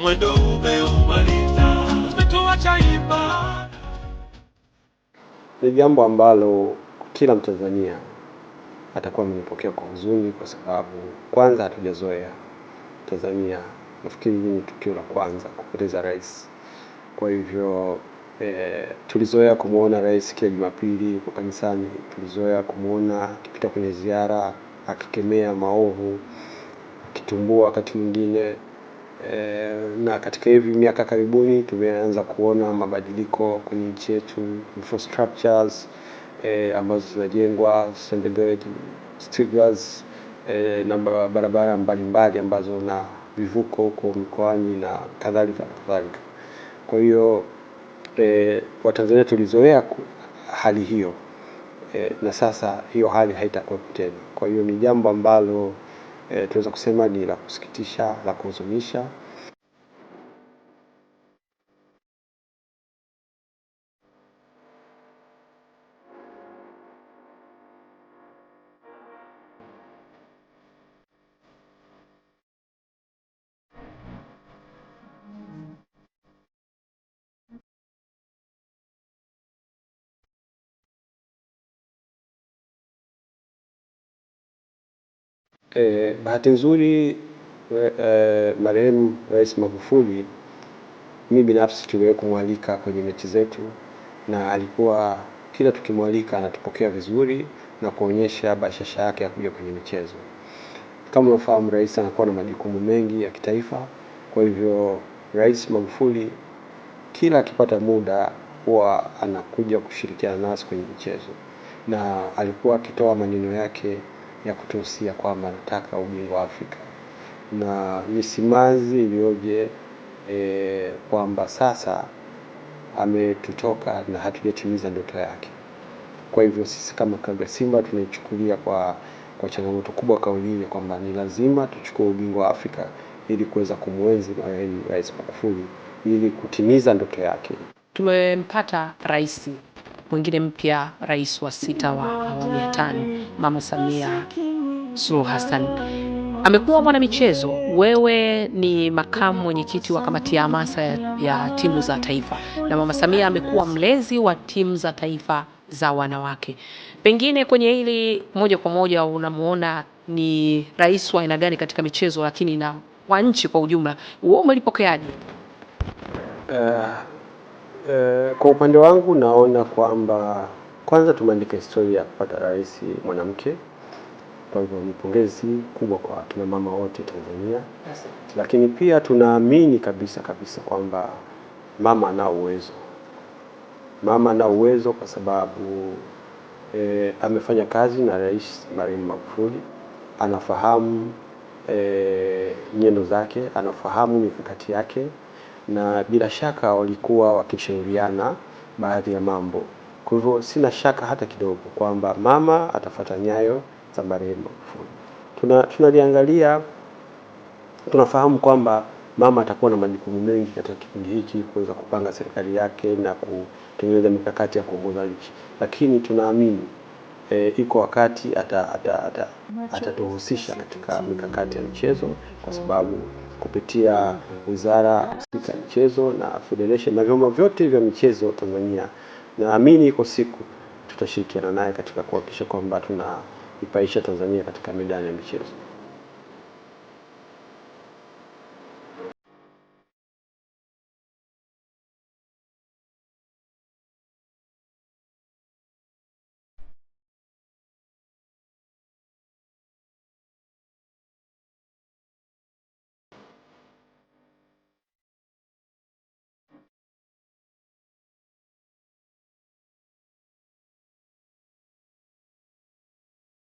mwendo umeumaliza, umetuacha imba. Ni jambo ambalo kila Mtanzania atakuwa amenipokea kwa huzuni, kwa sababu kwanza hatujazoea Tanzania. Nafikiri hili ni tukio la kwanza kupoteza rais. Kwa hivyo tulizoea kumuona rais kila Jumapili kwa kanisani, tulizoea kumuona akipita kwenye ziara akikemea maovu, kitumbua wakati mwingine, na katika hivi miaka karibuni tumeanza kuona mabadiliko kwenye nchi yetu, infrastructures ambazo zinajengwa, streetlights, na barabara mbalimbali ambazo na vivuko huko mkoani na kadhalika. Kwa hiyo Watanzania tulizoea hali hiyo, na sasa hiyo hali haitakuwa tena. Kwa hiyo ni jambo ambalo tunaweza kusema ni la kusikitisha, la kuhuzunisha. Bahati nzuri marehemu Rais Magufuli, mimi binafsi tuliwahi kumwalika kwenye mechi zetu, na alikuwa kila tukimwalika anatupokea vizuri na kuonyesha bashasha yake ya kuja kwenye michezo. Kama unafahamu, rais anakuwa na majukumu mengi ya kitaifa. Kwa hivyo Rais Magufuli kila akipata muda huwa anakuja kushirikiana nasi kwenye michezo, na alikuwa akitoa maneno yake ya kutuhusia kwamba anataka ubingwa wa Afrika, na ni simanzi iliyoje kwamba sasa ametutoka na hatujatimiza ndoto yake. Kwa hivyo sisi kama klabu ya Simba tunaichukulia kwa changamoto kubwa kauli ile kwamba ni lazima tuchukue ubingwa wa Afrika ili kuweza kumwenzi Rais Magufuli ili kutimiza ndoto yake. Tumempata rais mwingine mpya, rais wa 6 wa awamu ya 5, Mama Samia Suluhu Hassan. Amekuwa mwana michezo. Wewe ni makamu mwenyekiti wa kamati ya hamasa ya timu za taifa, na Mama Samia amekuwa mlezi wa timu za taifa za wanawake. Pengine kwenye hili moja kwa moja unamuona ni rais wa aina gani katika michezo, lakini na kwa nchi kwa ujumla, wewe umelipokeaje? Kwa upande wangu naona kwamba kwanza tumeandika historia ya kupata rais mwanamke. Kwa hivyo ni pongezi kubwa kwa kina mama wote Tanzania. Lakini pia tunaamini kabisa kwamba mama ana uwezo. Mama ana uwezo kwa sababu amefanya kazi na Rais marehemu Magufuli, anafahamu nyendo zake, anafahamu mikakati yake, na bila shaka walikuwa wakishauriana baadhi ya mambo. Kwa hivyo sina shaka hata kidogo kwamba mama atafuata nyayo za marehemu Magufuli. Tunaliangalia, tunafahamu kwamba mama atakuwa na majukumu mengi katika kipindi hiki, kuweza kupanga serikali yake na kutengeneza mikakati ya kuongoza nchi, lakini tunaamini iko wakati atatuhusisha katika mikakati ya michezo, kwa sababu kupitia wizara husika ya michezo na federation na vyama vyote vya michezo Tanzania, naamini iko siku tutashirikiana naye katika kuhakikisha kwamba tunaipaisha Tanzania katika medani ya michezo.